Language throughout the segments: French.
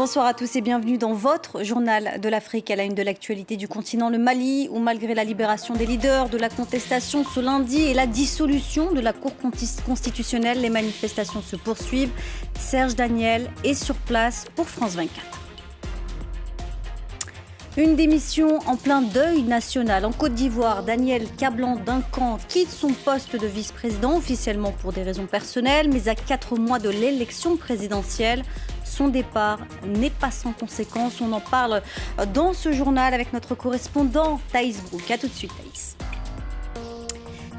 Bonsoir à tous et bienvenue dans votre journal de l'Afrique à la une de l'actualité du continent, le Mali, où malgré la libération des leaders de la contestation ce lundi et la dissolution de la Cour constitutionnelle, les manifestations se poursuivent. Serge Daniel est sur place pour France 24. Une démission en plein deuil national. En Côte d'Ivoire, Daniel Kablan-Duncan quitte son poste de vice-président, officiellement pour des raisons personnelles, mais à 4 mois de l'élection présidentielle. Son départ n'est pas sans conséquences. On en parle dans ce journal avec notre correspondant Thaïs Brouk. A tout de suite, Thaïs.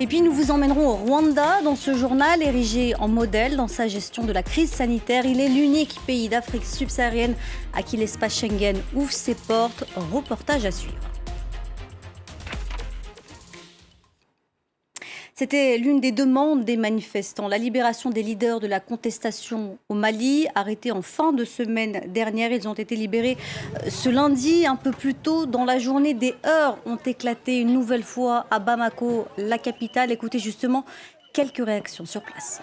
Et puis nous vous emmènerons au Rwanda. Dans ce journal, érigé en modèle dans sa gestion de la crise sanitaire, il est l'unique pays d'Afrique subsaharienne à qui l'espace Schengen ouvre ses portes. Reportage à suivre. C'était l'une des demandes des manifestants, la libération des leaders de la contestation au Mali, arrêtés en fin de semaine dernière. Ils ont été libérés ce lundi, un peu plus tôt dans la journée. Des heurts ont éclaté une nouvelle fois à Bamako, la capitale. Écoutez justement quelques réactions sur place.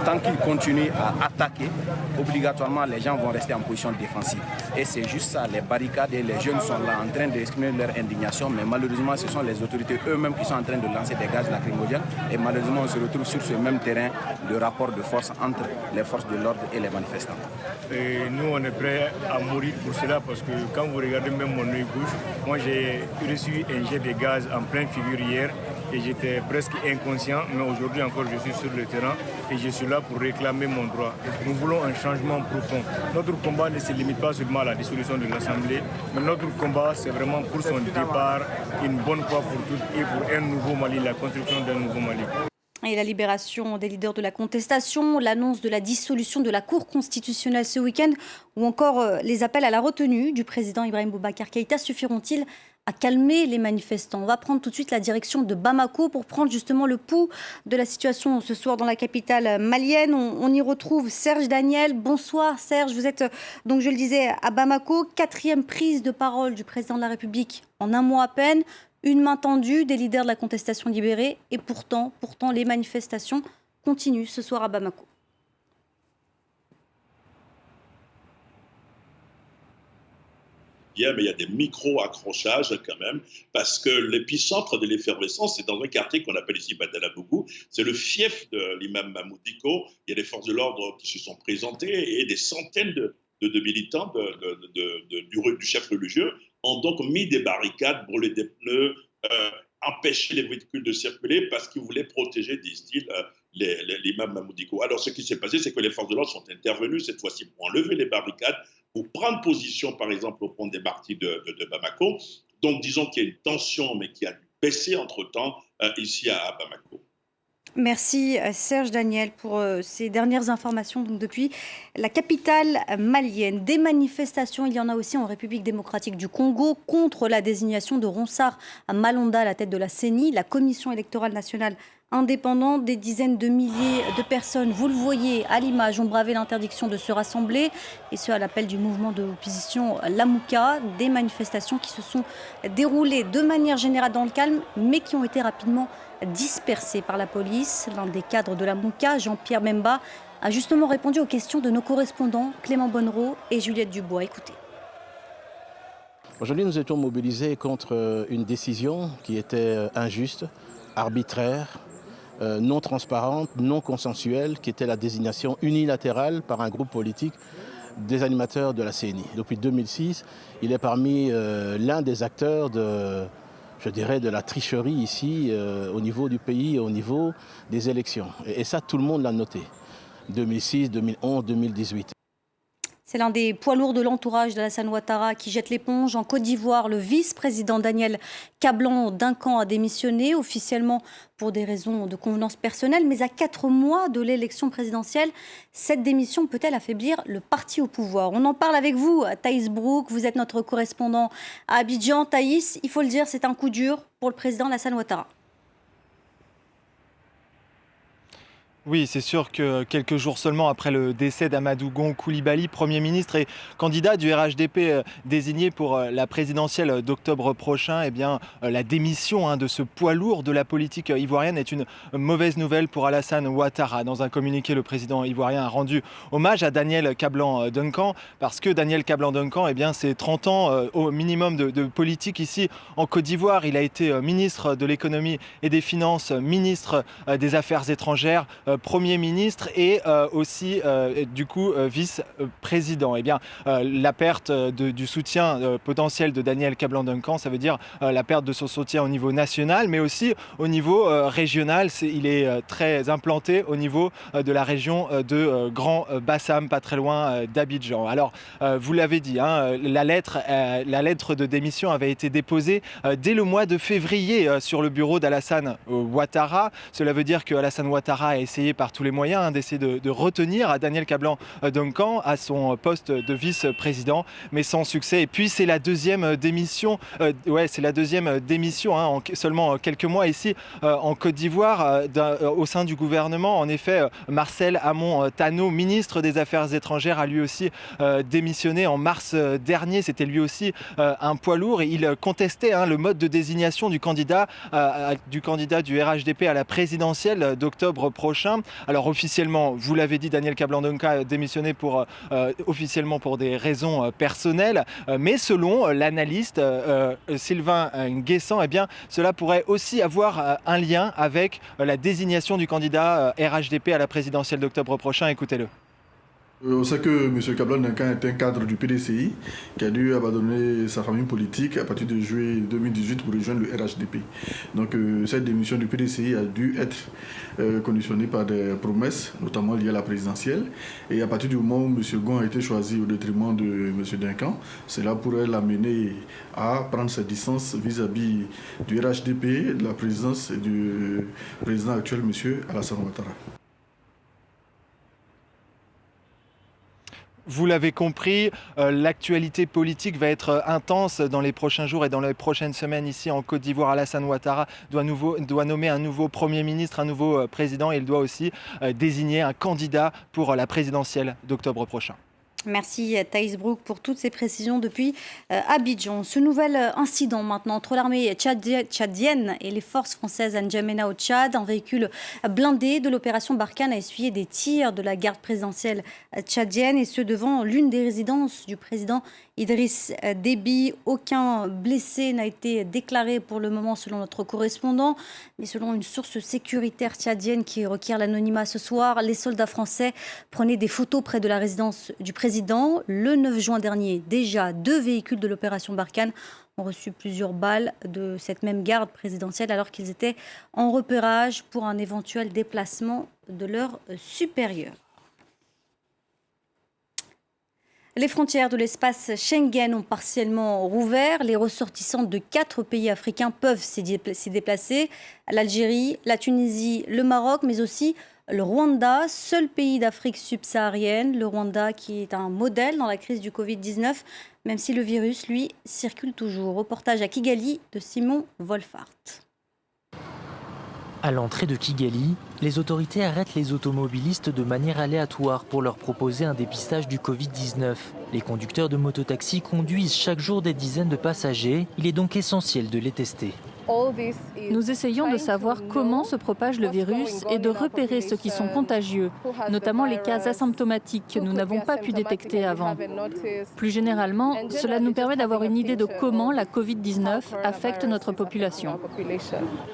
Tant qu'ils continuent à attaquer, obligatoirement les gens vont rester en position défensive. Et c'est juste ça, les barricades et les jeunes sont là en train d'exprimer leur indignation, mais malheureusement ce sont les autorités eux-mêmes qui sont en train de lancer des gaz lacrymogènes. Et malheureusement on se retrouve sur ce même terrain de rapport de force entre les forces de l'ordre et les manifestants. Et nous on est prêts à mourir pour cela parce que quand vous regardez même mon œil gauche, moi j'ai reçu un jet de gaz en pleine figure hier et j'étais presque inconscient, mais aujourd'hui encore je suis sur le terrain et je suis là pour réclamer mon droit. Nous voulons un changement profond. Notre combat ne se limite pas seulement à la dissolution de l'Assemblée, mais notre combat c'est vraiment pour son départ, une bonne fois pour toutes et pour un nouveau Mali, la construction d'un nouveau Mali. Et la libération des leaders de la contestation, l'annonce de la dissolution de la Cour constitutionnelle ce week-end ou encore les appels à la retenue du président Ibrahim Boubacar Keïta suffiront-ils à calmer les manifestants? On va prendre tout de suite la direction de Bamako pour prendre justement le pouls de la situation ce soir dans la capitale malienne. On y retrouve Serge Daniel. Bonsoir Serge, vous êtes donc je le disais à Bamako, 4e prise de parole du président de la République en un mois à peine. Une main tendue des leaders de la contestation libérés et pourtant les manifestations continuent ce soir à Bamako. Mais il y a des micro-accrochages quand même, parce que l'épicentre de l'effervescence, c'est dans un quartier qu'on appelle ici Badalabougou. C'est le fief de l'imam Mahmoud Dicko. Il y a des forces de l'ordre qui se sont présentées et des centaines de militants du chef religieux ont donc mis des barricades, brûlé des pneus, empêché les véhicules de circuler parce qu'ils voulaient protéger, disent-ils, l'imam Mahmoud Dicko. Alors ce qui s'est passé, c'est que les forces de l'ordre sont intervenues cette fois-ci pour enlever les barricades, pour prendre position, par exemple, au pont des Martyrs de Bamako. Donc, disons qu'il y a une tension, mais qui a baissé entre-temps ici à Bamako. Merci Serge Daniel pour ces dernières informations. Donc, depuis la capitale malienne, des manifestations, il y en a aussi en République démocratique du Congo contre la désignation de Ronsard Malonda à la tête de la CENI, la Commission électorale nationale indépendante. Des dizaines de milliers de personnes, vous le voyez à l'image, ont bravé l'interdiction de se rassembler, et ce à l'appel du mouvement de l'opposition Lamouka. Des manifestations qui se sont déroulées de manière générale dans le calme, mais qui ont été rapidement dispersées par la police. L'un des cadres de Lamouka, Jean-Pierre Memba, a justement répondu aux questions de nos correspondants Clément Bonnereau et Juliette Dubois. Écoutez. Aujourd'hui, nous étions mobilisés contre une décision qui était injuste, arbitraire, non transparente, non consensuelle, qui était la désignation unilatérale par un groupe politique des animateurs de la CENI. Depuis 2006, il est parmi l'un des acteurs de la tricherie ici, au niveau du pays, au niveau des élections. Et ça, tout le monde l'a noté. 2006, 2011, 2018. C'est l'un des poids lourds de l'entourage d'Alassane Ouattara qui jette l'éponge. En Côte d'Ivoire, le vice-président Daniel Kablan-Duncan a démissionné officiellement pour des raisons de convenance personnelle. Mais à 4 mois de l'élection présidentielle, cette démission peut-elle affaiblir le parti au pouvoir? On en parle avec vous, Thaïs Brouk. Vous êtes notre correspondant à Abidjan. Thaïs, il faut le dire, c'est un coup dur pour le président Alassane Ouattara. Oui, c'est sûr que quelques jours seulement après le décès d'Amadou Gon Coulibaly, Premier ministre et candidat du RHDP désigné pour la présidentielle d'octobre prochain, eh bien, la démission de ce poids lourd de la politique ivoirienne est une mauvaise nouvelle pour Alassane Ouattara. Dans un communiqué, le président ivoirien a rendu hommage à Daniel Kablan-Duncan parce que Daniel Kablan-Duncan, eh bien, c'est 30 ans au minimum de politique ici en Côte d'Ivoire. Il a été ministre de l'économie et des finances, ministre des Affaires étrangères, Premier ministre et aussi du coup vice-président. Eh bien, la perte du soutien potentiel de Daniel Kablan-Duncan, ça veut dire la perte de son soutien au niveau national, mais aussi au niveau régional. Il est très implanté au niveau de la région de Grand Bassam, pas très loin d'Abidjan. Alors, vous l'avez dit, la lettre de démission avait été déposée dès le mois de février sur le bureau d'Alassane Ouattara. Cela veut dire que Alassane Ouattara a essayé par tous les moyens d'essayer de retenir Daniel Kablan-Duncan à son poste de vice-président, mais sans succès. Et puis c'est la deuxième démission, en seulement quelques mois ici en Côte d'Ivoire au sein du gouvernement. En effet, Marcel Amon Tano, ministre des Affaires étrangères, a lui aussi démissionné en mars dernier. C'était lui aussi un poids lourd et il contestait le mode de désignation du candidat du RHDP à la présidentielle d'octobre prochain. Alors officiellement, vous l'avez dit, Daniel Kablan-Duncan a démissionné officiellement pour des raisons personnelles, mais selon l'analyste Sylvain Nguessan, eh bien, cela pourrait aussi avoir un lien avec la désignation du candidat RHDP à la présidentielle d'octobre prochain. Écoutez-le. On sait que M. Kablan-Duncan est un cadre du PDCI qui a dû abandonner sa famille politique à partir de juillet 2018 pour rejoindre le RHDP. Donc cette démission du PDCI a dû être conditionnée par des promesses, notamment liées à la présidentielle. Et à partir du moment où M. Gon a été choisi au détriment de M. Duncan, cela pourrait l'amener à prendre ses distances vis-à-vis du RHDP, de la présidence et du président actuel, M. Alassane Ouattara. Vous l'avez compris, l'actualité politique va être intense dans les prochains jours et dans les prochaines semaines ici en Côte d'Ivoire. Alassane Ouattara doit nommer un nouveau Premier ministre, un nouveau président et il doit aussi désigner un candidat pour la présidentielle d'octobre prochain. Merci Thaïs Brook pour toutes ces précisions depuis Abidjan. Ce nouvel incident maintenant entre l'armée tchadienne et les forces françaises à N'Djamena au Tchad. Un véhicule blindé de l'opération Barkhane a essuyé des tirs de la garde présidentielle tchadienne et ce devant l'une des résidences du président Idriss Déby. Aucun blessé n'a été déclaré pour le moment selon notre correspondant. Mais selon une source sécuritaire tchadienne qui requiert l'anonymat ce soir, les soldats français prenaient des photos près de la résidence du président. Le 9 juin dernier, déjà 2 véhicules de l'opération Barkhane ont reçu plusieurs balles de cette même garde présidentielle alors qu'ils étaient en repérage pour un éventuel déplacement de leur supérieur. Les frontières de l'espace Schengen ont partiellement rouvert. Les ressortissants de 4 pays africains peuvent s'y déplacer. L'Algérie, la Tunisie, le Maroc, mais aussi le Rwanda, seul pays d'Afrique subsaharienne. Le Rwanda qui est un modèle dans la crise du Covid-19, même si le virus, lui, circule toujours. Reportage à Kigali de Simon Wolfart. À l'entrée de Kigali, les autorités arrêtent les automobilistes de manière aléatoire pour leur proposer un dépistage du Covid-19. Les conducteurs de mototaxi conduisent chaque jour des dizaines de passagers. Il est donc essentiel de les tester. Nous essayons de savoir comment se propage le virus et de repérer ceux qui sont contagieux, notamment les cas asymptomatiques que nous n'avons pas pu détecter avant. Plus généralement, cela nous permet d'avoir une idée de comment la Covid-19 affecte notre population.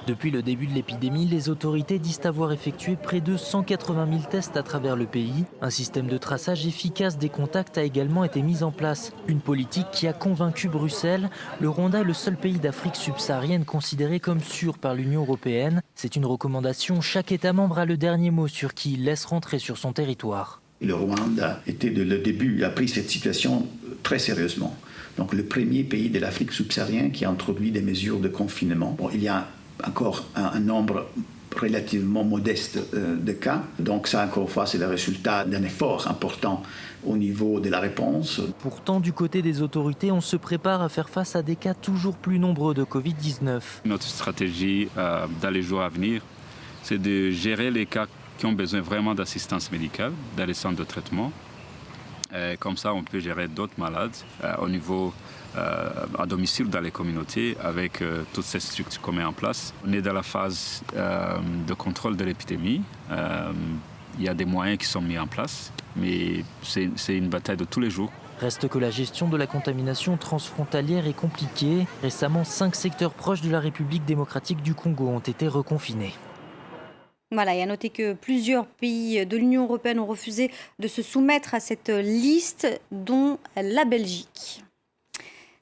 Depuis le début de l'épidémie, les autorités disent avoir effectué près de 180 000 tests à travers le pays. Un système de traçage efficace des contacts a également été mis en place. Une politique qui a convaincu Bruxelles. Le Rwanda est le seul pays d'Afrique subsaharienne considéré comme sûr par l'Union européenne. C'est une recommandation. Chaque État membre a le dernier mot sur qui il laisse rentrer sur son territoire. Le Rwanda était dès le début, a pris cette situation très sérieusement. Donc le premier pays de l'Afrique subsaharienne qui a introduit des mesures de confinement. Bon, il y a encore un nombre relativement modeste de cas. Donc ça, encore une fois, c'est le résultat d'un effort important au niveau de la réponse. Pourtant, du côté des autorités, on se prépare à faire face à des cas toujours plus nombreux de Covid-19. Notre stratégie dans les jours à venir, c'est de gérer les cas qui ont besoin vraiment d'assistance médicale, dans les centres de traitement. Comme ça, on peut gérer d'autres malades au niveau à domicile dans les communautés avec toutes ces structures qu'on met en place. On est dans la phase de contrôle de l'épidémie. Il y a des moyens qui sont mis en place, mais c'est une bataille de tous les jours. Reste que la gestion de la contamination transfrontalière est compliquée. Récemment, 5 secteurs proches de la République démocratique du Congo ont été reconfinés. Voilà, et à noter que plusieurs pays de l'Union européenne ont refusé de se soumettre à cette liste, dont la Belgique.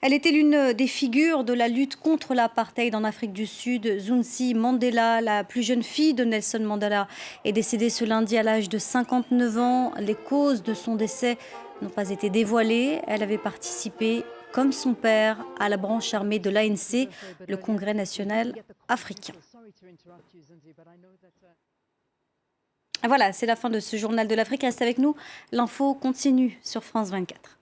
Elle était l'une des figures de la lutte contre l'apartheid en Afrique du Sud. Zunsi Mandela, la plus jeune fille de Nelson Mandela, est décédée ce lundi à l'âge de 59 ans. Les causes de son décès n'ont pas été dévoilées. Elle avait participé, comme son père, à la branche armée de l'ANC, le Congrès national africain. Voilà, c'est la fin de ce journal de l'Afrique. Reste avec nous, l'info continue sur France 24.